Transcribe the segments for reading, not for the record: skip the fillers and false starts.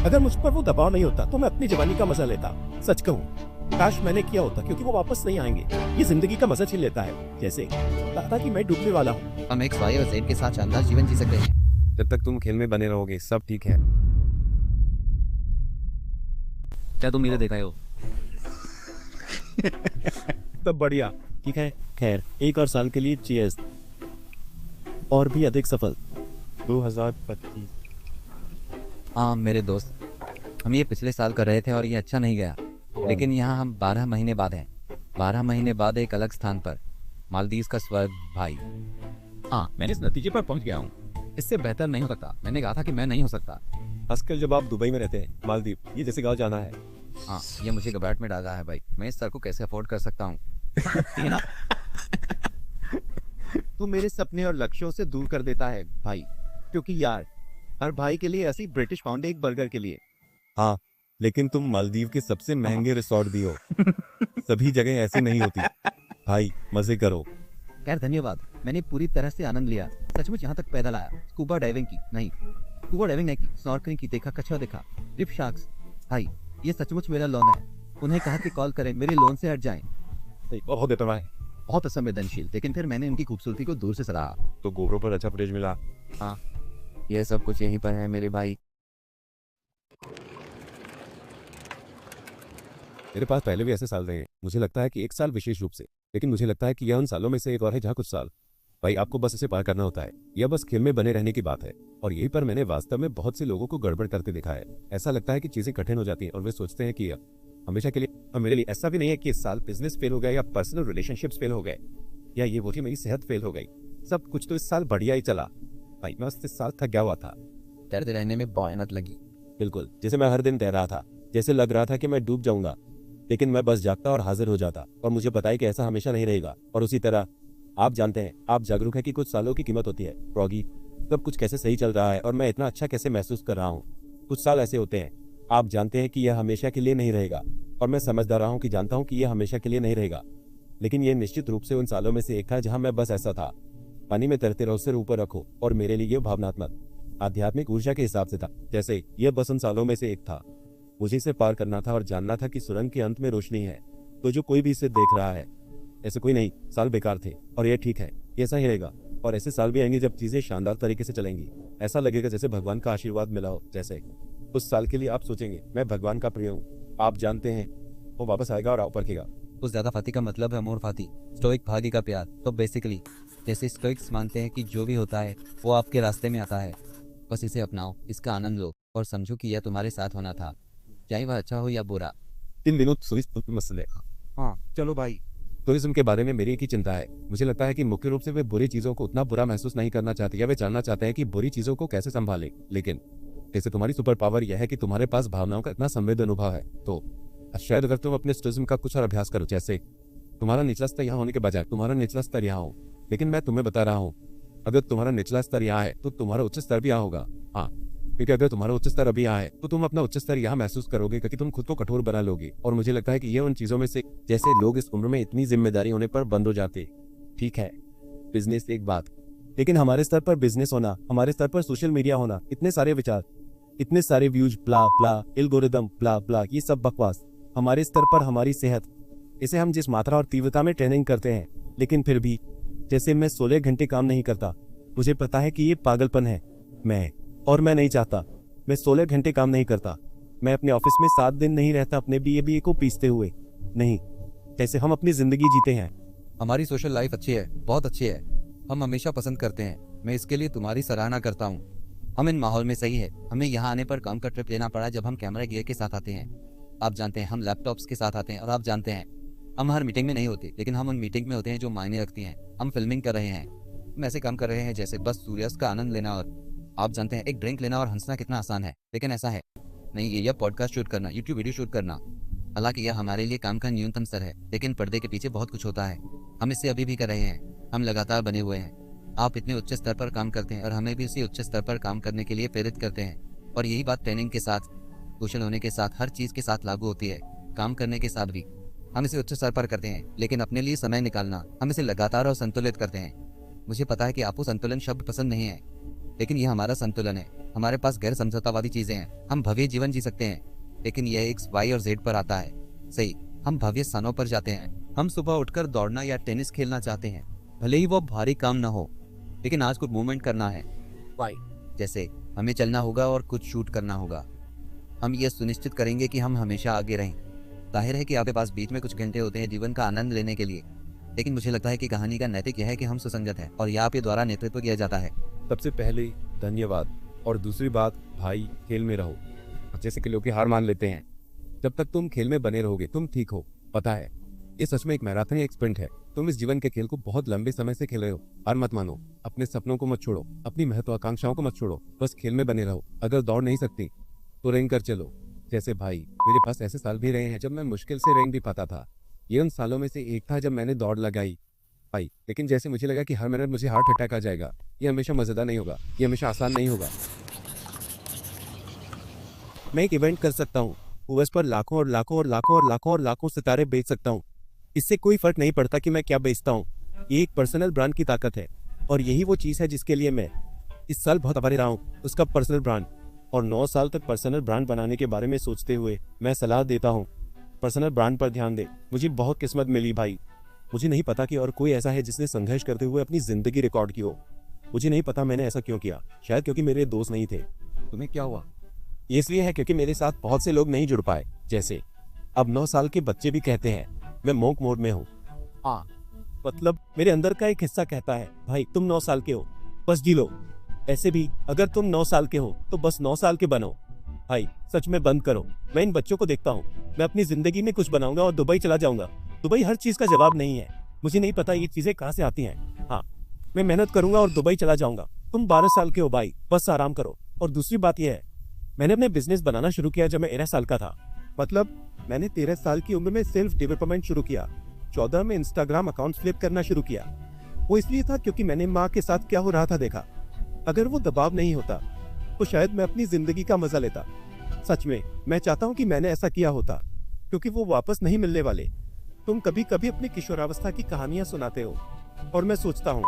अगर मुझ पर वो दबाव नहीं होता तो मैं अपनी जवानी का मजा लेता। सच कहूँ, काश मैंने किया होता, क्योंकि वो वापस नहीं आएंगे। ये जिंदगी का मजा छीन लेता है, जैसे लगता कि मैं डूबने वाला हूँ। हम एक वाई और जेड के साथ शानदार जीवन जी सकते हैं। जब तक तुम खेल में बने रहोगे सब ठीक है। क्या तुम मेरे देखा हो? तब बढ़िया। ठीक है, खैर 1 और साल के लिए चीयर्स। और भी अधिक सफल 2025। हाँ मेरे दोस्त, हम ये पिछले साल कर रहे थे और ये अच्छा नहीं गया, लेकिन यहाँ हम 12 महीने बाद हैं। 12 महीने बाद एक अलग स्थान पर, मालदीव का स्वर्ग भाई। हाँ, मैंने इस नतीजे पर पहुंच गया हूँ। इससे बेहतर नहीं हो सकता। मैंने कहा था कि मैं नहीं हो सकता। आजकल जब आप दुबई में रहते हैं, मालदीव ये जैसे गाँव जाना है। हाँ, ये मुझे घबराहट में डाला है भाई। मैं इस सर को कैसे अफोर्ड कर सकता हूँ? तू मेरे सपने और लक्ष्यों से दूर कर देता है भाई, क्योंकि यार हर भाई के लिए ऐसी ब्रिटिश पाउंड एक बर्गर के लिए। हाँ, लेकिन तुम मालदीव के सबसे महंगे रिसोर्ट भी हो। सभी जगह ऐसी नहीं होती। भाई मजे करो। खैर धन्यवाद, मैंने पूरी तरह से आनंद लिया। सचमुच यहाँ तक पैदल आया। स्कूबा डाइविंग की नहीं, स्नॉर्कलिंग की, देखा कछुआ देखा, रिप शार्क्स। भाई ये सचमुच मेरा लोन है। उन्हें कहा कि कॉल करें, मेरे लोन से हट जाएं। बहुत देता है। बहुत असंवेदनशील, लेकिन फिर मैंने उनकी खूबसूरती को दूर से सराहा। तो गोप्रो पर अच्छा फुटेज मिला। हाँ, ये सब कुछ यहीं पर है मेरे भाई। मेरे पास पहले भी ऐसे साल रहे हैं। मुझे लगता है कि 1 साल विशेष रूप से, लेकिन मुझे लगता है कि यह उन सालों में से एक और है जहाँ कुछ साल भाई आपको बस इसे पार करना होता है। यह बस खेल में बने रहने की बात है। और यहीं पर मैंने वास्तव में बहुत से लोगों को गड़बड़ करते देखा है। ऐसा लगता है कि चीजें कठिन हो जाती हैं और वे सोचते हैं कि यह हमेशा के लिए। और मेरे लिए ऐसा भी नहीं है कि इस साल बिजनेस फेल हो गया या पर्सनल रिलेशनशिप्स फेल हो गए या ये वो कि मेरी सेहत फेल हो गई। सब कुछ तो इस साल बढ़िया ही चला भाई। मैं इस साल थक गया हुआ था। तैरते रहने में मेहनत लगी। बिल्कुल, जैसे मैं हर दिन तैर रहा था, जैसे लग रहा था कि मैं डूब जाऊंगा, लेकिन मैं बस जागता और हाजिर हो जाता। और मुझे पता है कि ऐसा हमेशा नहीं रहेगा। और उसी तरह आप जानते हैं, आप जागरूक हैं कि कुछ सालों की कीमत होती है। फ्रॉगी, सब कुछ कैसे सही चल रहा है और मैं इतना अच्छा कैसे महसूस कर रहा हूँ। कुछ साल ऐसे होते हैं, आप जानते हैं कि यह हमेशा के लिए नहीं रहेगा। और मैं समझदार रहा हूँ कि जानता हूँ कि यह हमेशा के लिए नहीं रहेगा, लेकिन यह निश्चित रूप से उन सालों में से एक था जहाँ मैं बस ऐसा था। पानी में तैरते रहो, सिर ऊपर रखो। और मेरे लिए यह भावनात्मक आध्यात्मिक ऊर्जा के हिसाब से था। जैसे यह बस उन सालों में से एक था। मुझे इसे पार करना था और जानना था कि सुरंग के अंत में रोशनी है। तो जो कोई भी इसे देख रहा है, ऐसे कोई नहीं। साल बेकार थे और यह ठीक है, ऐसा ही रहेगा। और ऐसे साल भी आएंगे जब चीजें शानदार तरीके से चलेंगी। ऐसा लगेगा जैसे भगवान का आशीर्वाद मिला हो। जैसे उस साल के लिए आप सोचेंगे मैं भगवान का प्रिय हूँ। आप जानते हैं वो वापस आएगा और आप परखेगा। उस ज्यादा फाती का मतलब है अमोर फाती, स्टोइक भागी का प्यार। तो बेसिकली जैसे स्टोइक्स मानते हैं कि जो भी होता है वो आपके रास्ते में आता है, बस इसे अपनाओ, इसका आनंद लो और समझो कि यह तुम्हारे साथ होना था, चाहे वह अच्छा हो या बुरा। 3 दिनों मसले। हाँ चलो भाई। टूरिज्म के बारे में मेरी एक ही चिंता है। मुझे लगता है कि मुख्य रूप से वे बुरी चीजों को उतना बुरा महसूस नहीं करना चाहते, या वे जानना चाहते हैं कि बुरी चीजों को कैसे संभालें। लेकिन जैसे तुम्हारी सुपर पावर यह है कि तुम्हारे पास भावनाओं का इतना संवेद अनुभव है, तो शायद अगर तुम अपने टूरिज्म का कुछ और अभ्यास करो, जैसे तुम्हारा निचला स्तर यहाँ होने के बजाय तुम्हारा निचला स्तर यहाँ हो। लेकिन मैं तुम्हें बता रहा हूँ, अगर तुम्हारा निचला स्तर यहाँ है तो तुम्हारा उच्च स्तर भी यहाँ होगा। हाँ, क्योंकि अगर तुम्हारा उच्च स्तर अभी यहाँ है तो तुम अपना उच्च स्तर यहाँ महसूस करोगे, क्योंकि तुम खुद को कठोर बना लोगे। और मुझे लगता है कि ये उन चीजों में से, जैसे लोग इस उम्र में इतनी जिम्मेदारी होने पर बंद हो जाते। ठीक है, बिजनेस एक बात, लेकिन हमारे स्तर पर बिजनेस होना, हमारे स्तर पर सोशल मीडिया होना, इतने सारे विचार, इतने सारे व्यूज, ब्ला ब्ला, एल्गोरिदम, ब्ला ब्ला, ये सब बकवास। हमारे स्तर पर हमारी सेहत, इसे हम जिस मात्रा और तीव्रता में ट्रेनिंग करते हैं, लेकिन फिर भी जैसे मैं 16 घंटे काम नहीं करता। मुझे पता है कि ये पागलपन है। मैं नहीं चाहता। मैं 16 घंटे काम नहीं करता। मैं अपने ऑफिस में 7 दिन नहीं रहता अपने बीए को पीसते हुए। नहीं, जैसे हम अपनी जिंदगी जीते हैं। हमारी सोशल लाइफ अच्छी है, बहुत अच्छी है। हम हमेशा पसंद करते हैं। मैं इसके लिए तुम्हारी सराहना करता हूँ। हम इन माहौल में सही है। हमें यहाँ आने पर काम का ट्रिप लेना पड़ा जब हम कैमरा गियर के साथ आते हैं। आप जानते हैं, हम लैपटॉप्स के साथ आते हैं। और आप जानते हैं, हम हर मीटिंग में नहीं होते, लेकिन हम उन मीटिंग में होते हैं जो मायने रखती हैं। हम फिल्मिंग कर रहे हैं, हम ऐसे काम कर रहे हैं जैसे बस सूर्यास्त का आनंद लेना और आप जानते हैं एक ड्रिंक लेना और हंसना कितना आसान है। लेकिन ऐसा है नहीं, ये पॉडकास्ट शूट करना, यूट्यूब वीडियो शूट करना, हालांकि यह हमारे लिए काम का न्यूनतम स्तर है, लेकिन पर्दे के पीछे बहुत कुछ होता है। हम इससे अभी भी कर रहे हैं। हम लगातार बने हुए हैं। आप इतने उच्च स्तर पर काम करते हैं और हमें भी उसी उच्च स्तर पर काम करने के लिए प्रेरित करते हैं। और यही बात ट्रेनिंग के साथ, कुशल होने के साथ, हर चीज के साथ लागू होती है। काम करने के साथ भी हम इसे उच्च स्तर पर करते हैं, लेकिन अपने लिए समय निकालना, हम इसे लगातार और संतुलित करते हैं। मुझे पता है कि आपको संतुलन शब्द पसंद नहीं है, लेकिन यह हमारा संतुलन है। हमारे पास गैर समझौतावादी चीजें हैं। हम भव्य जीवन जी सकते हैं, लेकिन यह एक्स वाई और जेड पर आता है। सही, हम भव्य स्थानों पर जाते हैं। हम सुबह उठकर दौड़ना या टेनिस खेलना चाहते हैं, भले ही वो भारी काम न हो, लेकिन आज कुछ मूवमेंट करना है। वाई, जैसे हमें चलना होगा और कुछ शूट करना होगा। हम ये सुनिश्चित करेंगे कि हम हमेशा आगे रहें। जाहिर है कि आपके पास बीच में कुछ घंटे होते हैं जीवन का आनंद लेने के लिए, लेकिन मुझे लगता है कि कहानी का नैतिक यह है कि हम सुसंगत हैं और यह आपके द्वारा नेतृत्व किया जाता है। सबसे पहले धन्यवाद, और दूसरी बात, भाई खेल में रहो। जैसे कि लोग हार मान लेते हैं, जब तक तुम खेल में बने रहोगे तुम ठीक हो। पता है, ये सच में एक मैराथन या एक स्प्रिंट है। तुम इस जीवन के खेल को बहुत लंबे समय से खेल रहे हो। हार मत मानो, अपने सपनों को मत छोड़ो, अपनी महत्वाकांक्षाओं को मत छोड़ो, बस खेल में बने रहो। अगर दौड़ नहीं सकती तो रेंग कर चलो। जैसे भाई, मेरे पास ऐसे साल भी रहे हैं जब मैं मुश्किल से रेंग भी पाता था। ये उन सालों में से एक था जब मैंने दौड़ लगाई भाई, लेकिन जैसे मुझे लगा कि हर मिनट मुझे हार्ट अटैक आ जाएगा। ये हमेशा मजेदार नहीं होगा, ये हमेशा आसान नहीं होगा। मैं एक इवेंट कर सकता हूँ, ओएस पर लाखों और लाखों और लाखों और लाखों और लाखों सितारे बेच सकता हूँ। इससे कोई फर्क नहीं पड़ता कि मैं क्या बेचता हूँ। ये एक पर्सनल ब्रांड की ताकत है, और यही वो चीज़ है जिसके लिए मैं इस साल बहुत आभारी रहा हूँ, उसका पर्सनल ब्रांड। और 9 साल तक पर्सनल ब्रांड बनाने के बारे में सोचते हुए मैं सलाह देता हूँ, पर्सनल ब्रांड पर ध्यान दे। मुझे बहुत किस्मत मिली भाई। मुझे नहीं पता कि और कोई ऐसा है जिसने संघर्ष करते हुए अपनी जिंदगी रिकॉर्ड की हो। मुझे नहीं पता मैंने ऐसा क्यों किया, शायद क्योंकि मेरे दोस्त नहीं थे। तुम्हें क्या हुआ? ये इसलिए है क्योंकि मेरे साथ बहुत से लोग नहीं जुड़ पाए। जैसे अब 9 साल के बच्चे भी कहते हैं मैं मोक मोड में हूँ। हाँ, मतलब मेरे अंदर का एक हिस्सा कहता है भाई तुम 9 साल के हो, बस जी लो। ऐसे भी अगर तुम 9 साल के हो तो बस 9 साल के बनो। भाई सच में बंद करो। मैं इन बच्चों को देखता हूँ, मैं अपनी जिंदगी में कुछ बनाऊंगा और दुबई चला जाऊंगा। दुबई हर चीज का जवाब नहीं है। मुझे नहीं पता ये चीजें कहाँ से आती हैं। हाँ, मैं मेहनत करूंगा और दुबई चला जाऊंगा। तुम 12 साल के हो भाई, बस आराम करो। और दूसरी बात यह है, मैंने अपने बिजनेस बनाना शुरू किया जब मैं 13 साल का था। मतलब मैंने 13 साल की उम्र में सेल्फ डेवलपमेंट शुरू किया। 14 में इंस्टाग्राम अकाउंट फ्लिप करना शुरू किया। वो इसलिए था क्योंकि मैंने माँ के साथ क्या हो रहा था देखा। अगर वो दबाव नहीं होता तो शायद मैं अपनी जिंदगी का मजा लेता। सच में मैं चाहता हूँ कि मैंने ऐसा किया होता, क्योंकि वो वापस नहीं मिलने वाले। तुम कभी कभी अपनी किशोरावस्था की कहानियां सुनाते हो, और मैं सोचता हूँ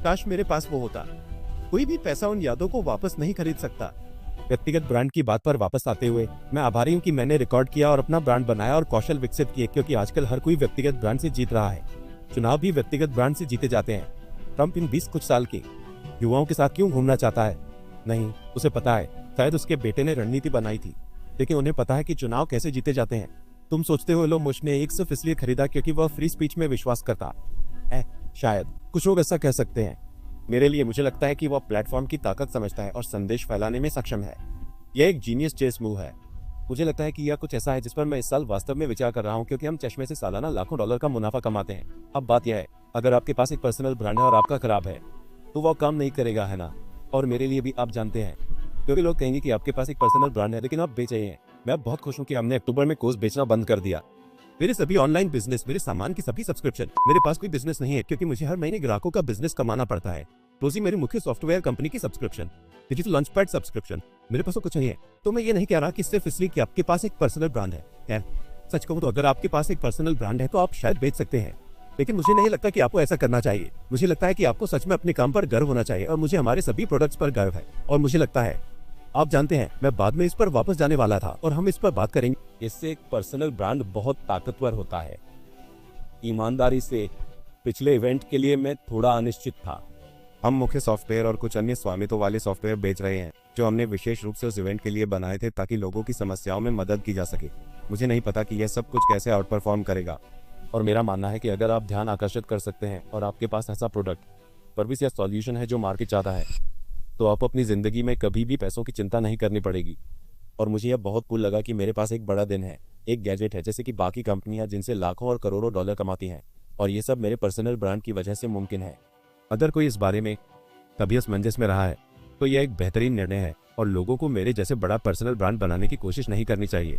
काश मेरे पास वो होता। कोई भी पैसा उन यादों को वापस नहीं खरीद सकता। व्यक्तिगत ब्रांड की बात पर वापस आते हुए मैं आभारी हूँ कि मैंने रिकॉर्ड किया और अपना ब्रांड बनाया और कौशल विकसित किए, क्योंकि आजकल हर कोई व्यक्तिगत ब्रांड से जीत रहा है। चुनाव भी व्यक्तिगत ब्रांड से जीते जाते हैं। ट्रंप इन 20 कुछ साल के युवाओं के साथ क्यों घूमना चाहता है? नहीं, उसे पता है शायद उसके बेटे ने रणनीति बनाई थी, लेकिन उन्हें पता है कि चुनाव कैसे जीते जाते हैं। तुम सोचते हो लोग मुझने एक सिर्फ इसलिए खरीदा क्योंकि वह फ्री स्पीच में विश्वास करता है। शायद कुछ लोग ऐसा कह सकते हैं। मेरे लिए मुझे लगता है कि वह प्लेटफॉर्म की ताकत समझता है और संदेश फैलाने में सक्षम है। यह एक जीनियस चेस मूव है। मुझे लगता है कि यह कुछ ऐसा है जिस पर मैं इस साल वास्तव में विचार कर रहा हूँ, क्योंकि हम चश्मे से सालाना लाखों डॉलर का मुनाफा कमाते हैं। अब बात यह है, अगर आपके पास एक पर्सनल ब्रांड है और आपका खराब है तो वह काम नहीं करेगा, है ना? और मेरे लिए भी आप जानते हैं, क्योंकि लोग कहेंगे कि आपके पास एक पर्सनल ब्रांड है लेकिन आप बेच रहे हैं। मैं अब बहुत खुश हूँ कि हमने अक्टूबर में कोर्स बेचना बंद कर दिया। मेरे सभी ऑनलाइन बिजनेस, मेरे सामान की सभी सब्सक्रिप्शन, मेरे पास कोई बिजनेस नहीं है क्योंकि मुझे हर महीने ग्राहकों का बिजनेस कमाना पड़ता है। रोजी मेरी मुख्य सॉफ्टवेयर कंपनी की सब्सक्रिप्शन, डिजिटल लॉन्चपैड सब्सक्रिप्शन, मेरे पास तो कुछ नहीं है। तो मैं ये नहीं कह रहा कि सिर्फ इसलिए कि आपके पास एक पर्सनल ब्रांड है। खैर, सच कहूँ तो अगर आपके पास एक पर्सनल ब्रांड है तो आप शायद बेच सकते हैं, लेकिन मुझे नहीं लगता कि आपको ऐसा करना चाहिए। मुझे लगता है कि आपको सच में अपने काम पर गर्व होना चाहिए, और मुझे हमारे सभी प्रोडक्ट्स पर गर्व है। और मुझे लगता है, आप जानते हैं, मैं बाद में इस पर वापस जाने वाला था और हम इस पर बात करेंगे। इससे एक पर्सनल ब्रांड बहुत ताकतवर होता है। ईमानदारी से, पिछले इवेंट के लिए मैं थोड़ा अनिश्चित था। हम मुख्य सॉफ्टवेयर और कुछ अन्य स्वामित्व वाले सॉफ्टवेयर बेच रहे हैं जो हमने विशेष रूप से उस इवेंट के लिए बनाए थे ताकि लोगों की समस्याओं में मदद की जा सके। मुझे नहीं पता कि यह सब कुछ कैसे आउट परफॉर्म करेगा, और मेरा मानना है कि अगर आप ध्यान आकर्षित कर सकते हैं और आपके पास ऐसा प्रोडक्ट, सर्विस या सॉल्यूशन है जो मार्केट चाहता है, तो आप अपनी ज़िंदगी में कभी भी पैसों की चिंता नहीं करनी पड़ेगी। और मुझे यह बहुत कूल लगा कि मेरे पास एक बड़ा दिन है, एक गैजेट है, जैसे कि बाकी कंपनियां जिनसे लाखों और करोड़ों डॉलर कमाती हैं, और ये सब मेरे पर्सनल ब्रांड की वजह से मुमकिन है। अगर कोई इस बारे में कभी असमंजस में रहा है तो यह एक बेहतरीन निर्णय है, और लोगों को मेरे जैसे बड़ा पर्सनल ब्रांड बनाने की कोशिश नहीं करनी चाहिए।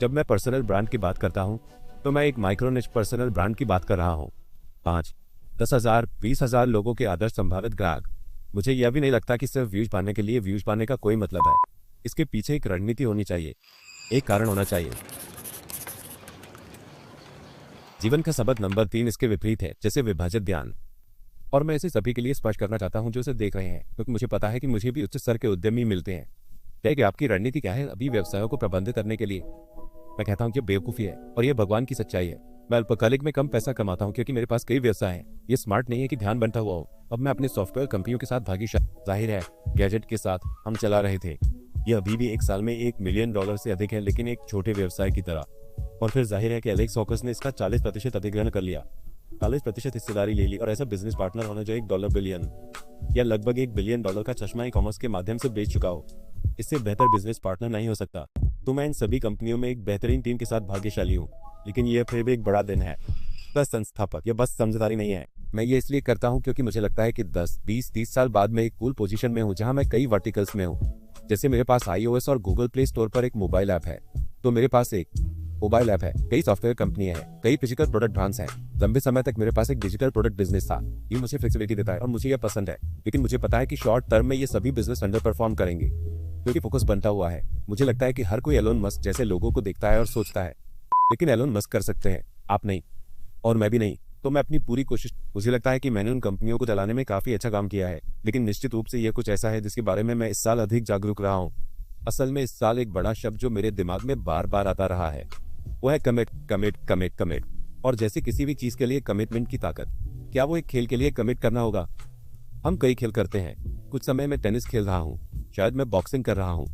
जब मैं पर्सनल ब्रांड की बात करता हूँ तो मैं एक माइक्रोनिच पर्सनल ब्रांड की बात कर रहा हूँ। 5, 10,000, 20,000 लोगों के आदर्श संभावित ग्राहक। मुझे यह भी नहीं लगता कि सिर्फ व्यूज पाने के लिए व्यूज पाने का कोई मतलब है। इसके पीछे एक रणनीति होनी चाहिए, एक कारण होना चाहिए। जीवन का सबक नंबर 3 इसके विपरीत है, जैसे विभाजित ध्यान। और मैं इसे सभी के लिए स्पष्ट करना चाहता हूं जो इसे देख रहे हैं, क्योंकि मुझे पता है कि मुझे भी उच्च स्तर के उद्यमी मिलते हैं। क्या कि आपकी रणनीति क्या है अभी व्यवसायों को प्रबंधित करने के लिए? मैं कहता हूँ कि बेवकूफ़ी है और यह भगवान की सच्चाई है। मैं अल्पकालिक में कम पैसा कमाता हूँ क्योंकि मेरे पास कई व्यवसाय हैं। ये स्मार्ट नहीं है कि ध्यान बनता हुआ हो। अब मैं अपने सॉफ्टवेयर कंपनियों के साथ भागीशाली, जाहिर है गैजेट के साथ हम चला रहे थे। यह अभी भी 1 साल में $1 मिलियन से अधिक है, लेकिन एक छोटे व्यवसाय की तरह। और फिर जाहिर है कि एलेक्स हॉकर्स ने इसका 40% अधिग्रहण कर लिया, 40% हिस्सेदारी ले ली और ऐसा बिजनेस पार्टनर होना जो $1 बिलियन या लगभग $1 बिलियन का चश्मा ई कॉमर्स के माध्यम से बेच चुका हो। इससे बेहतर बिजनेस पार्टनर नहीं हो सकता। तो मैं इन सभी कंपनियों में एक बेहतरीन टीम के साथ भाग्यशाली हूँ, लेकिन यह फिर भी एक बड़ा दिन है। बस संस्थापक, यह बस समझदारी नहीं है। मैं ये इसलिए करता हूँ क्योंकि मुझे लगता है कि 10, 20, 30 साल बाद मैं एक कूल पोजीशन में हूँ जहाँ मैं कई वर्टिकल्स में हूँ। जैसे मेरे पास iOS और गूगल प्ले स्टोर पर एक मोबाइल ऐप है, तो मेरे पास एक मोबाइल ऐप है, कई सॉफ्टवेयर कंपनियां हैं, कई फिजिकल प्रोडक्ट ब्रांड्स हैं। लंबे समय तक मेरे पास एक डिजिटल प्रोडक्ट बिजनेस था। ये मुझे फ्लेक्सिबिलिटी देता है और मुझे यह पसंद है, लेकिन मुझे पता है कि शॉर्ट टर्म में ये सभी बिजनेस अंडर परफॉर्म करेंगे क्योंकि फोकस बनता हुआ है। मुझे लगता है कि हर कोई एलोन मस्क जैसे लोगों को देखता है और सोचता है, लेकिन एलोन मस्क कर सकते हैं, आप नहीं और मैं भी नहीं। तो मैं अपनी पूरी कोशिश, मुझे लगता है कि मैंने उन कंपनियों को चलाने में काफी अच्छा काम किया है, लेकिन निश्चित रूप से यह कुछ ऐसा है जिसके बारे में मैं इस साल अधिक जागरूक रहा हूँ। असल में इस साल एक बड़ा शब्द जो मेरे दिमाग में बार बार आता रहा है वो है कमिट, कमिट, कमिट, कमिट। और जैसे किसी भी चीज के लिए कमिटमेंट की ताकत, क्या वो एक खेल के लिए कमिट करना होगा? हम कई खेल करते हैं। कुछ समय मैं टेनिस खेल रहा हूँ, शायद मैं बॉक्सिंग कर रहा हूँ।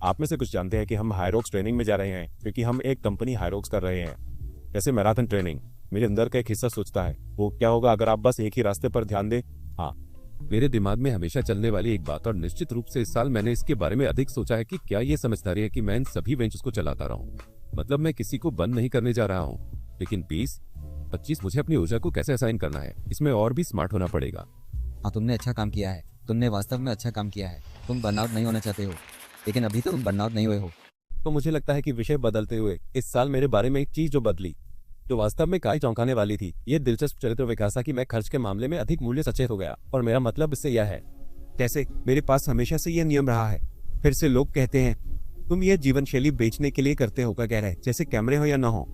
आप में से कुछ जानते हैं कि हम हायरॉक्स ट्रेनिंग में जा रहे हैं क्योंकि हम एक कंपनी हायरॉक्स कर रहे हैं। जैसे मैराथन ट्रेनिंग, मेरे अंदर का एक हिस्सा सोचता है वो क्या होगा अगर आप बस एक ही रास्ते पर ध्यान दें। हाँ, मेरे दिमाग में हमेशा चलने वाली एक बात, और निश्चित रूप से इस साल मैंने इसके बारे में अधिक सोचा है कि क्या ये समझदारी है कि मैं इन सभी वेंचर्स को चलाता रहूं। मतलब मैं किसी को बंद नहीं करने जा रहा हूं, लेकिन 20-25 मुझे अपनी ऊर्जा को कैसे असाइन करना है, इसमें और भी स्मार्ट होना पड़ेगा। हाँ, तुमने अच्छा काम किया है, तुमने वास्तव में अच्छा काम किया है। तुम बर्नआउट नहीं होना चाहते हो, लेकिन अभी तो तुम बर्नआउट नहीं हुए हो। तो मुझे लगता है कि विषय बदलते हुए इस साल मेरे बारे में एक चीज जो बदली, जो वास्तव में काफी चौंकाने वाली थी, ये दिलचस्प चरित्र विकास था कि मैं खर्च के मामले में अधिक मूल्य सचेत हो गया। और मेरा मतलब इससे यह है, जैसे मेरे पास हमेशा से यह नियम रहा है। फिर से लोग कहते हैं तुम ये जीवन शैली बेचने के लिए करते हो, क्या कह रहे हैं, जैसे कैमरे हो या ना हो।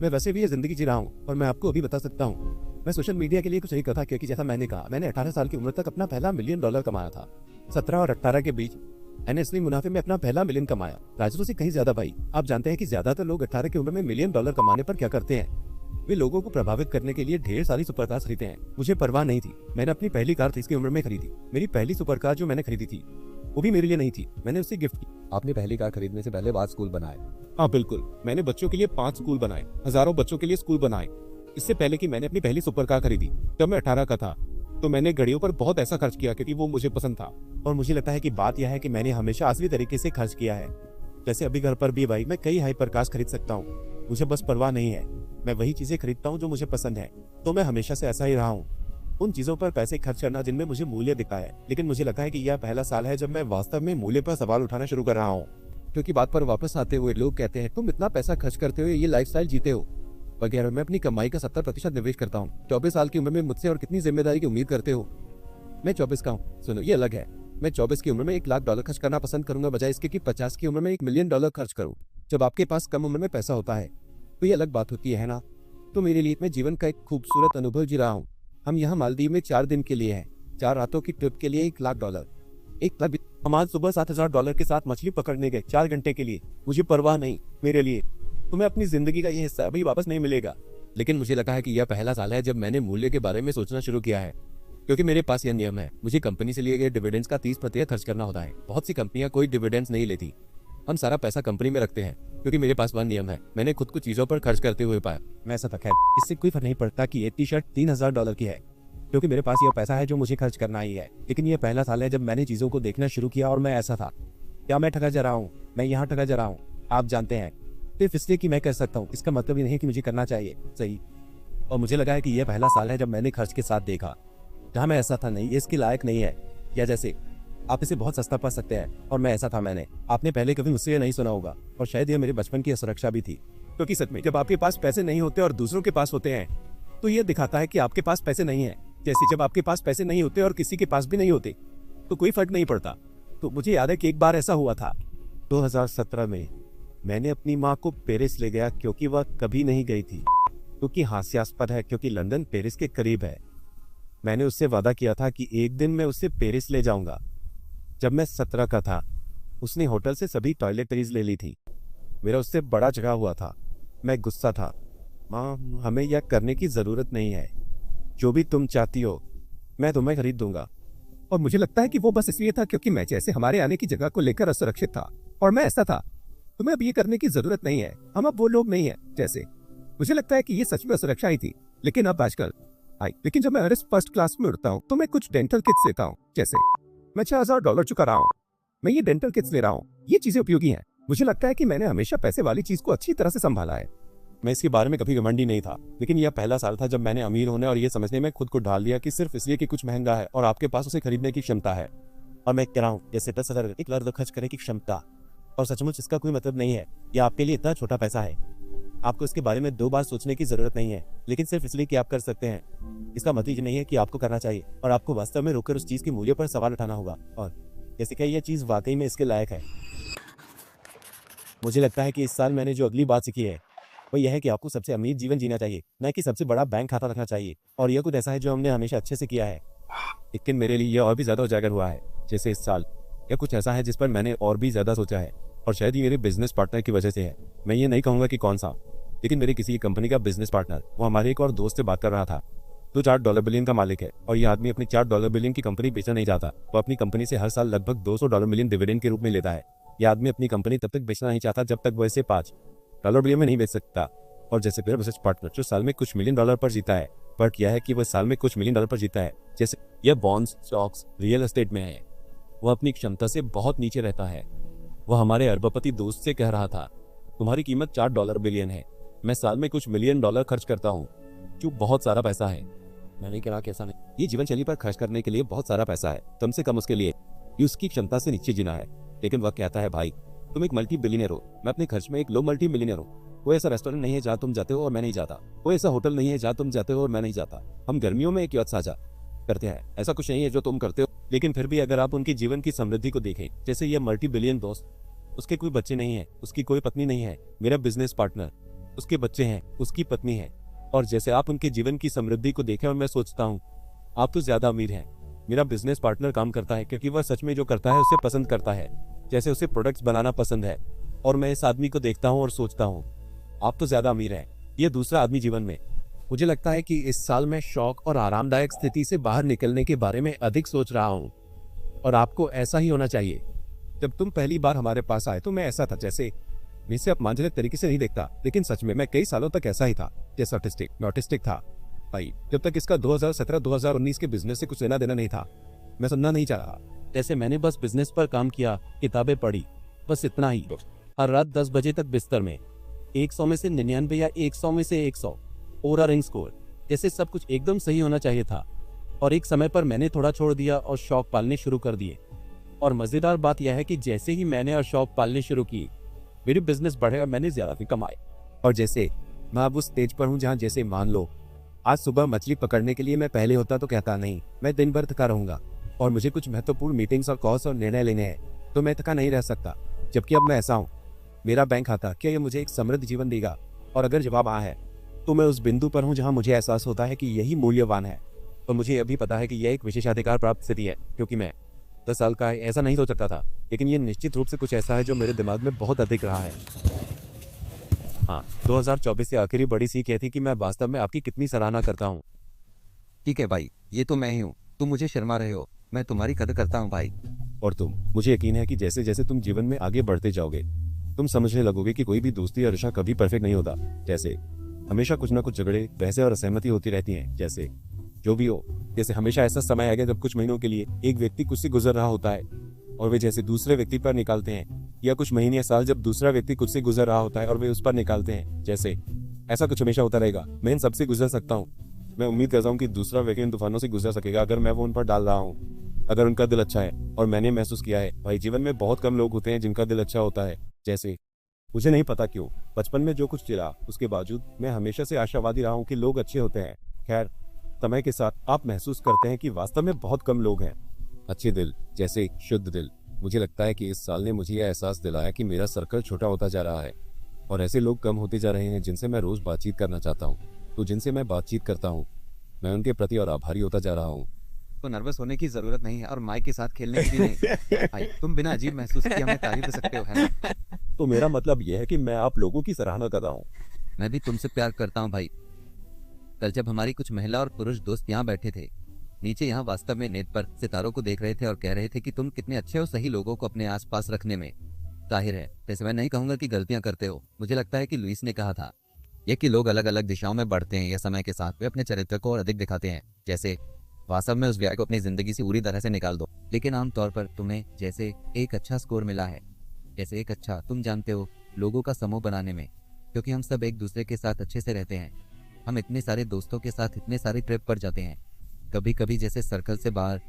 मैं वैसे भी ये जिंदगी जी रहा हूँ और मैं आपको अभी बता सकता हूँ, मैं सोशल मीडिया के लिए कुछ नहीं करता क्योंकि जैसा मैंने कहा, मैंने 18 साल की उम्र तक अपना पहला $1 मिलियन कमाया था। 17 और 18 के बीच मैंने असली मुनाफे में अपना पहला $1 मिलियन कमाया। राजू से कहीं ज्यादा भाई। आप जानते हैं कि ज्यादातर लोग 18 की उम्र में $1 मिलियन कमाने पर क्या करते हैं? वे लोगों को प्रभावित करने के लिए ढेर सारी सुपर कार खरीदते हैं। मुझे परवाह नहीं थी। मैंने अपनी पहली कार 30 की उम्र में खरीदी। मेरी पहली सुपर कार जो मैंने खरीदी थी वो भी मेरे लिए नहीं थी, मैंने उसे गिफ्ट की। आपने पहली कार खरीदने से पहले 5 स्कूल बनाए? हाँ बिल्कुल, मैंने बच्चों के लिए 5 स्कूल बनाए, हजारों बच्चों के लिए स्कूल बनाए। इससे पहले कि मैंने अपनी पहली सुपर कार खरीदी जब मैं 18 का था, तो मैंने घड़ियों पर बहुत ऐसा खर्च किया क्योंकि वो मुझे पसंद था। और मुझे लगता है कि बात यह है कि मैंने हमेशा असली तरीके से खर्च किया है। जैसे अभी घर पर भी भाई मैं कई हाइपर कार्स खरीद सकता हूँ, मुझे बस परवाह नहीं है। मैं वही चीजें खरीदता हूँ जो मुझे पसंद है। तो मैं हमेशा से ऐसा ही रहा हूँ, उन चीजों पर पैसे खर्च करना जिनमें मुझे मूल्य दिखता है। लेकिन मुझे लगता है कि यह पहला साल है जब मैं वास्तव में मूल्य पर सवाल उठाना शुरू कर रहा हूँ। क्योंकि बात पर वापस आते हुए लोग कहते हैं तुम इतना पैसा खर्च करते हुए ये लाइफस्टाइल जीते हो वगैरह। मैं अपनी कमाई का 70% निवेश करता हूँ। 24 साल की उम्र में मुझसे और कितनी जिम्मेदारी की उम्मीद करते हो? मैं 24 का हूँ। सुनो, ये अलग है। मैं 24 की उम्र में $1 लाख खर्च करना पसंद करूंगा बजाय इसके कि 50 की उम्र में $1 मिलियन खर्च करूं। जब आपके पास कम उम्र में पैसा होता है तो ये अलग बात होती है ना। तो मेरे लिए मैं जीवन का एक खूबसूरत अनुभव जी रहा हूँ। हम यहाँ मालदीव में 4 दिन के लिए हैं, 4 रातों की ट्रिप के लिए $1 लाख। हम आज सुबह $7,000 के साथ मछली पकड़ने गए 4 घंटे के लिए। मुझे परवाह नहीं मेरे लिए। तुम्हें अपनी जिंदगी का ये हिस्सा अभी वापस नहीं मिलेगा। लेकिन मुझे लगा है कि यह पहला साल है जब मैंने मूल्य के बारे में सोचना शुरू किया है, क्योंकि मेरे पास यह नियम है, मुझे कंपनी से लिए गए डिविडेंड्स का 30% खर्च करना होता है। बहुत सी कंपनियां कोई डिविडेंड्स नहीं लेती। हम सारा पैसा कंपनी में रखते हैं क्योंकि मेरे पास वह नियम है। मैंने खुद को चीजों पर खर्च करते हुए पाया। मैं ऐसा था, खैर इससे कोई फर्क नहीं पड़ता कि ये टी-शर्ट $3,000 की है, क्योंकि मेरे पास यह पैसा है जो मुझे खर्च करना ही है। लेकिन यह पहला साल है जब मैंने चीजों को देखना शुरू किया और मैं ऐसा था, क्या मैं ठगा जा रहा हूँ? मैं यहाँ ठगा जा रहा हूँ, आप जानते हैं। सिर्फ इसलिए कि मैं कर सकता हूँ, इसका मतलब ये नहीं कि मुझे करना चाहिए, सही। और मुझे लगा है कि यह पहला साल है जब मैंने खर्च के साथ देखा, जहाँ मैं ऐसा था नहीं, ये इसके लायक नहीं है, या जैसे आप इसे बहुत सस्ता पा सकते हैं। और मैं ऐसा था, आपने पहले कभी मुझसे ये नहीं सुना होगा, और शायद ये मेरे बचपन की असुरक्षा भी थी। क्योंकि सच में जब आपके पास पैसे नहीं होते और दूसरों के पास होते हैं तो ये दिखाता है कि आपके पास पैसे नहीं है। जैसे जब आपके पास पैसे नहीं होते और किसी के पास भी नहीं होते तो कोई फर्क नहीं पड़ता। तो मुझे याद है कि एक बार ऐसा हुआ था 2017 में, मैंने अपनी माँ को पेरिस ले गया क्योंकि वह कभी नहीं गई थी। क्योंकि हास्यास्पद है, क्योंकि लंदन पेरिस के करीब है। मैंने उससे वादा किया था कि एक दिन मैं उसे पेरिस ले जाऊंगा। जब मैं 17 का था उसने होटल से सभी टॉयलेटरीज ले ली थी। मेरा उससे बड़ा झगड़ा हुआ था। मैं गुस्सा था। माँ, हमें यह करने की ज़रूरत नहीं है। जो भी तुम चाहती हो मैं तुम्हें खरीद दूंगा। और मुझे लगता है कि वो बस इसलिए था क्योंकि मैं जैसे हमारे आने की जगह को लेकर असुरक्षित था और मैं ऐसा था। तुम्हें अब ये करने की जरूरत नहीं है, हम अब वो लोग नहीं है जैसे। मुझे लगता है कि ये सच में असुरक्षा ही थी, लेकिन अब आजकल लेकिन जब मैं एवरेस्ट फर्स्ट क्लास में उड़ता हूँ तो मैं कुछ डेंटल किट्स लेता हूँ। जैसे मैं $6000 चुका रहा हूँ, मैं ये डेंटल किट्स ले रहा हूँ। ये चीजें उपयोगी हैं। मुझे लगता है कि मैंने हमेशा पैसे वाली चीज को अच्छी तरह से संभाला है। मैं इसके बारे में कभी घमंडी नहीं था, लेकिन यह पहला साल था जब मैंने अमीर होने और ये समझने में खुद को ढाल लिया कि सिर्फ इसलिए कि कुछ महंगा है और आपके पास उसे खरीदने की क्षमता है। और मैं कह रहा हूँ जैसे 10,000 $1 खर्च करने की क्षमता, और सचमुच इसका कोई मतलब नहीं है। यह आपके लिए इतना छोटा पैसा है। आपको इसके बारे में 2 बार सोचने की जरूरत नहीं है, लेकिन सिर्फ इसलिए कि आप कर सकते हैं इसका मतलब ये नहीं है कि आपको करना चाहिए। और आपको वास्तव में रुककर उस चीज के मूल्य पर सवाल उठाना होगा और जैसे कि यह चीज वाकई में इसके लायक है। मुझे लगता है कि इस साल मैंने जो अगली बात सीखी है वो यह है कि आपको सबसे अमीर जीवन जीना चाहिए, न कि सबसे बड़ा बैंक खाता रखना चाहिए। और यह कुछ ऐसा है जो हमने हमेशा अच्छे से किया है, लेकिन मेरे लिए यह और भी ज्यादा उजागर हुआ है। जैसे इस साल यह कुछ ऐसा है जिस पर मैंने और भी ज्यादा सोचा है, और शायद ये मेरे बिजनेस पार्टनर की वजह से है। मैं ये नहीं कहूँगा कि कौन सा, लेकिन मेरे किसी कंपनी का बिजनेस पार्टनर, वो हमारे एक और दोस्त से बात कर रहा था जो $4 बिलियन का मालिक है। और ये आदमी अपनी $4 बिलियन की कंपनी बेचना नहीं चाहता। वो अपनी कंपनी से हर साल लगभग $200 मिलियन डिविडेंड के रूप में लेता है। यह आदमी अपनी कंपनी तब तक बेचना नहीं चाहता जब तक वो इसे $5 बिलियन में नहीं बेच सकता। और जैसे मेरा बिजनेस पार्टनर जो साल में कुछ $1 मिलियन पर जीता है, फर्क यह है कि वह साल में कुछ $1 मिलियन पर जीता है। जैसे यह बॉन्ड्स, स्टॉक्स, रियल एस्टेट में है। वह अपनी क्षमता से बहुत नीचे रहता है। वह हमारे अरबपति दोस्त से कह रहा था, तुम्हारी कीमत $4 बिलियन है, मैं साल में कुछ $1 मिलियन खर्च करता हूँ, जो बहुत सारा पैसा है। मैंने कहा कैसा नहीं, ये जीवन शैली पर खर्च करने के लिए बहुत सारा पैसा है, कम से कम उसके लिए कि उसकी क्षमता से नीचे जीना है। लेकिन वह कहता है, भाई तुम एक मल्टी बिलियनर हो, मैं अपने खर्च में एक लो मल्टी मिलियनर हूँ। कोई ऐसा रेस्टोरेंट नहीं है जहाँ तुम जाते हो और मैं नहीं जाता। कोई ऐसा होटल नहीं है जहाँ तुम जाते हो और मैं नहीं जाता। हम गर्मियों में एक याद साझा करते हैं। ऐसा कुछ नहीं है जो तुम करते हो। लेकिन फिर भी अगर आप उनके जीवन की समृद्धि को देखें, जैसे यह मल्टी बिलियन दोस्त, उसके कोई बच्चे नहीं है, उसकी कोई पत्नी नहीं है। मेरा बिजनेस पार्टनर, उसके बच्चे हैं, उसकी पत्नी है। और जैसे आप उनके जीवन की समृद्धि को देखें, और मैं सोचता हूँ आप तो ज्यादा अमीर हैं। मेरा बिजनेस पार्टनर काम करता है क्योंकि वह सच में जो करता है उसे पसंद करता है, जैसे उसे प्रोडक्ट्स बनाना पसंद है। और मैं इस आदमी को देखता हूँ और सोचता हूँ आप तो ज्यादा अमीर हैं। यह दूसरा आदमी जीवन में। मुझे लगता है कि इस साल मैं शौक और आरामदायक स्थिति से बाहर निकलने के बारे में अधिक सोच रहा हूँ, और आपको ऐसा ही होना चाहिए। जब तुम पहली बार हमारे पास आए तो मैं ऐसा था जैसे, मैं इसे अपमानजनक तरीके से नहीं देखता, लेकिन सच में मैं कई सालों तक ऐसा ही था, जैसा ऑटिस्टिक था भाई। जब तक इसका 2017-2019 के बिजनेस से कुछ लेना देना नहीं था, मैं सुनना नहीं चाह रहा। जैसे मैंने बस बिजनेस पर काम किया, किताबें पढ़ी, बस इतना ही। हर रात 10 बजे तक बिस्तर में 100 में से 99 या 100 में से 100 ओरा रिंग स्कोर, जैसे सब कुछ एकदम सही होना चाहिए था। और एक समय पर मैंने थोड़ा छोड़ दिया और शौक पालने शुरू कर दिए। और मजेदार बात यह है कि जैसे ही मैंने और शौक पालने शुरू की, मेरी बिजनेस बढ़े और मैंने ज्यादा भी कमाए। और जैसे मैं अब उस स्टेज पर हूँ जहाँ जैसे मान लो आज सुबह मछली पकड़ने के लिए मैं पहले होता तो कहता नहीं, मैं दिन भर थका रहूंगा और मुझे कुछ महत्वपूर्ण मीटिंग्स और कॉल्स और निर्णय लेने हैं, तो मैं थका नहीं रह सकता। जबकि अब मैं ऐसा हूँ, मेरा बैंक खाता क्या ये मुझे एक समृद्ध जीवन देगा? और अगर जवाब हाँ है, तो मैं उस बिंदु पर हूँ जहाँ मुझे एहसास होता है कि यही मूल्यवान है। और मुझे यह भी पता है कि यह एक विशेषाधिकार प्राप्त स्थिति है, क्योंकि मैं 10 साल का ऐसा नहीं सोच सकता था, लेकिन यह निश्चित रूप से कुछ ऐसा है जो मेरे दिमाग में बहुत अधिक रहा है। हाँ, 2024 से आखिरी बड़ी सीख यह थी कि मैं वास्तव में आपकी कितनी सराहना करता हूँ। ठीक है भाई, ये तो मैं ही हूँ, तुम मुझे शर्मा रहे हो, मैं तुम्हारी कदर करता हूँ भाई। और तुम, मुझे यकीन है कि जैसे जैसे तुम जीवन में आगे बढ़ते जाओगे, तुम समझने लगोगे कि कोई भी दोस्ती या रिश्ता कभी परफेक्ट नहीं होता। जैसे हमेशा कुछ ना कुछ झगड़े, बहसें और असहमति होती रहती हैं। जैसे जो भी हो, जैसे हमेशा ऐसा समय आएगा जब कुछ महीनों के लिए एक व्यक्ति कुछ से गुजर रहा होता है और वे जैसे दूसरे व्यक्ति पर निकालते हैं, या कुछ महीने या साल जब दूसरा व्यक्ति कुछ से गुजर रहा होता है और वे उस पर निकालते हैं। जैसे ऐसा कुछ हमेशा होता रहेगा। मैं इन सबसे गुजर सकता हूँ। मैं उम्मीद करता हूँ कि दूसरा व्यक्ति इन तूफानों से गुजर सकेगा अगर मैं वो उन पर डाल रहा हूँ, अगर उनका दिल अच्छा है। और मैंने महसूस किया है भाई, जीवन में बहुत कम लोग होते हैं जिनका दिल अच्छा होता है। जैसे मुझे नहीं पता क्यों, बचपन में जो कुछ चिरा उसके बावजूद मैं हमेशा से आशावादी रहा हूँ कि लोग अच्छे होते हैं। खैर, समय के साथ आप महसूस करते हैं कि वास्तव में बहुत कम लोग हैं अच्छे दिल, जैसे शुद्ध दिल। मुझे लगता है कि इस साल ने मुझे यह एहसास दिलाया कि मेरा सर्कल छोटा होता जा रहा है और ऐसे लोग कम होते जा रहे हैं जिनसे मैं रोज बातचीत करना चाहता हूँ। तो जिनसे मैं बातचीत करता हूँ मैं उनके प्रति और आभारी होता जा रहा हूँ। तो नर्वस होने की जरूरत नहीं है और माइक के साथ खेलने की भी नहीं। भाई तुम बिना अजीब महसूस किए हमें तारीफ दे सकते हो, है ना? तो मेरा मतलब यह है कि मैं आप लोगों की सराहना कर रहा हूँ। मैं भी तुमसे प्यार करता हूँ भाई। कल जब हमारी कुछ महिला और पुरुष दोस्त यहाँ बैठे थे, नीचे यहाँ वास्तव में नेट पर सितारों को देख रहे थे और कह रहे थे कि तुम कितने अच्छे हो सही लोगों को अपने आसपास रखने में। जाहिर है, वैसे मैं नहीं कहूंगा कि गलतियां करते हो। मुझे लगता है कि लुइस ने कहा था ये कि लोग अलग अलग दिशाओं में बढ़ते हैं या समय के साथ वे अपने चरित्र को और अधिक दिखाते हैं। जैसे वास्तव में उस व्यक्ति को अपनी जिंदगी से पूरी तरह से निकाल दो, लेकिन आमतौर पर तुम्हें जैसे एक अच्छा स्कोर मिला है, जैसे एक अच्छा तुम जानते हो लोगों का समूह बनाने में, क्योंकि हम सब एक दूसरे के साथ अच्छे से रहते हैं। हम इतने सारे दोस्तों के साथ इतने सारे ट्रिप पर जाते हैं, कभी कभी जैसे सर्कल से बाहर,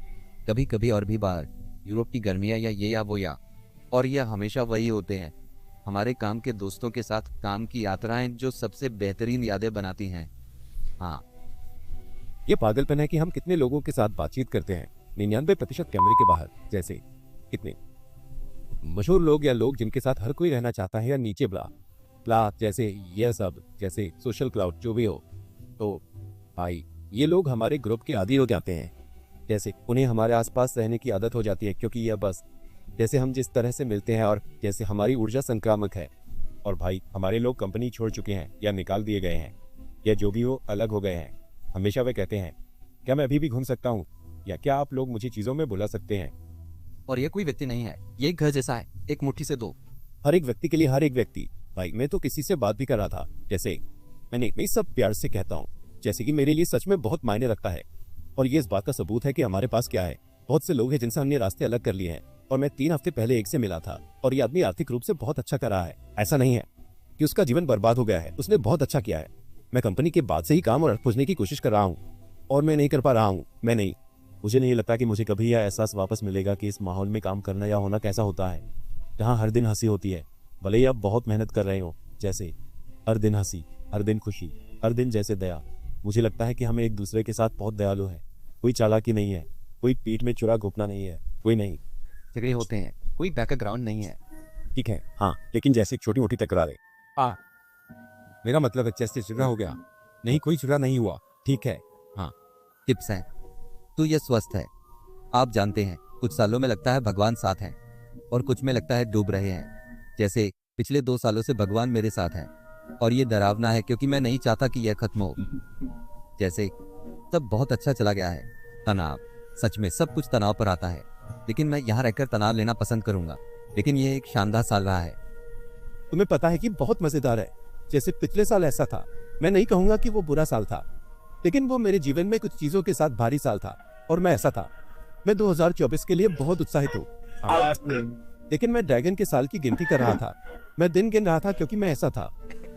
कभी कभी और भी बाहर, यूरोप की गर्मियाँ या ये या वो या, और यह हमेशा वही होते हैं हमारे काम के दोस्तों के साथ काम की यात्राएं जो सबसे बेहतरीन यादें बनाती हैं। हाँ, ये पागलपन है कि हम कितने लोगों के साथ बातचीत करते हैं 99% कैमरे के बाहर। जैसे कितने मशहूर लोग या लोग जिनके साथ हर कोई रहना चाहता है, या नीचे ब्ला ब्ला जैसे यह सब, जैसे सोशल क्लाउड जो भी हो। तो भाई ये लोग हमारे ग्रुप के आदी हो जाते हैं, जैसे उन्हें हमारे आसपास रहने की आदत हो जाती है, क्योंकि यह बस जैसे हम जिस तरह से मिलते हैं और जैसे हमारी ऊर्जा संक्रामक है। और भाई हमारे लोग कंपनी छोड़ चुके हैं या निकाल दिए गए हैं या जो भी हो अलग हो गए हैं। हमेशा वे कहते हैं क्या मैं अभी भी घूम सकता हूँ, या क्या आप लोग मुझे चीज़ों में बुला सकते हैं। और ये कोई व्यक्ति नहीं है, ये एक घर जैसा है, एक मुट्ठी से दो। हर एक व्यक्ति के लिए हर एक व्यक्ति। भाई मैं तो किसी से बात भी कर रहा था, जैसे मैंने मैं सब प्यार से कहता हूँ, जैसे कि मेरे लिए सच में बहुत मायने रखता है। और ये इस बात का सबूत है कि हमारे पास क्या है। बहुत से लोग हैं जिनसे हमने रास्ते अलग कर लिए हैं, और मैं 3 हफ्ते पहले एक से मिला था, और ये आदमी आर्थिक रूप से बहुत अच्छा कर रहा है। ऐसा नहीं है कि उसका जीवन बर्बाद हो गया है, उसने बहुत अच्छा किया है। मैं कंपनी के बाद से ही काम और अर्थ खोजने की कोशिश कर रहा हूँ, और मैं नहीं कर पा रहा हूँ। मुझे नहीं लगता कि मुझे कभी यह एहसास वापस मिलेगा कि इस माहौल में काम करना या होना कैसा होता है, जहाँ हर दिन हंसी होती है। भले ही आप बहुत मेहनत कर रहे हो, जैसे हर दिन हंसी, हर दिन खुशी, हर दिन जैसे दया। मुझे लगता है कि हम एक दूसरे के साथ बहुत दयालु हैं। कोई चालाकी नहीं है, कोई पीठ में चुरा घोपना नहीं है, कोई नहीं। झगड़े होते हैं, कोई बैकग्राउंड नहीं है। ठीक है, हाँ, लेकिन जैसे छोटी मोटी तकरारें। हाँ, मेरा मतलब है जैसे झगड़ा हो गया, नहीं कोई झगड़ा नहीं हुआ। ठीक है, हाँ। टिप्स हैं तो यह स्वस्थ है। आप जानते हैं कुछ सालों में लगता है भगवान साथ हैं और कुछ में लगता है डूब रहे हैं। जैसे पिछले 2 सालों से भगवान मेरे साथ हैं और ये डरावना है क्योंकि मैं नहीं चाहता कि यह खत्म हो। जैसे सब बहुत अच्छा चला गया है। तनाव, सच में सब कुछ तनाव पर आता है, लेकिन मैं यहाँ रहकर तनाव लेना पसंद करूंगा। लेकिन यह एक शानदार साल रहा है। तुम्हें पता है कि बहुत मजेदार है। जैसे पिछले साल ऐसा था, मैं नहीं कहूंगा कि वो बुरा साल था, लेकिन वो मेरे जीवन में कुछ चीजों के साथ भारी साल था, और मैं ऐसा था। मैं 2024 के लिए बहुत उत्साहित हूँ, लेकिन मैं ड्रैगन के साल की गिनती कर रहा था। मैं दिन गिन रहा था क्योंकि मैं ऐसा था।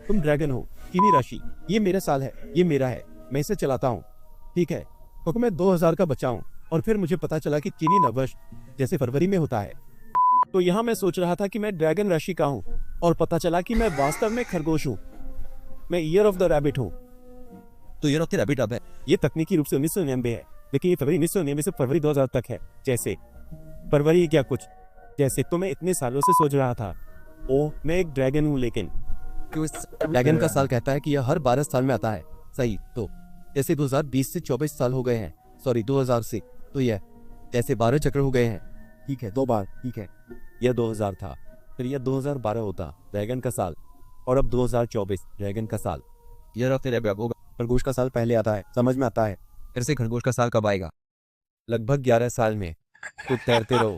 तुम ड्रैगन हो, कीनी राशि, ये मेरा साल है, ये मेरा है, मैं इसे चलाता हूँ। ठीक है, क्योंकि मैं 2000 का बच्चा हूँ, और फिर मुझे पता चला कि चीनी नववर्ष जैसे फरवरी में होता है। तो यहाँ मैं सोच रहा था कि मैं ड्रैगन राशि का हूँ, और पता चला कि मैं वास्तव में खरगोश हूँ। मैं ईयर ऑफ द रैबिट हूँ। तो ईयर ऑफ द रैबिट अब है। ये तकनीकी रूप से 1999 है, लेकिन ये फरवरी 1999 से फरवरी 2000 तक है। जैसे फरवरी क्या कुछ, जैसे तो मैं इतने सालों से सोच रहा था, ओ मैं एक ड्रैगन हूँ। लेकिन क्यों इस ड्रैगन का साल कहता है कि यह हर 12 साल में आता है। सही, तो जैसे 2020 से 24 साल हो गए हैं, सॉरी 2000 से, तो यह जैसे 12 चक्र हो गए हैं। ठीक है, 2 बार, ठीक है। यह 2000 था, फिर यह 2012 होता, ड्रैगन का साल, और अब 2024 ड्रैगन का साल। ईयर ऑफ द रैबिट होगा। खरगोश का साल पहले आता है, समझ में आता है। फिर से खरगोश का साल कब आएगा? लगभग 11 साल में। तो तैरते रहो।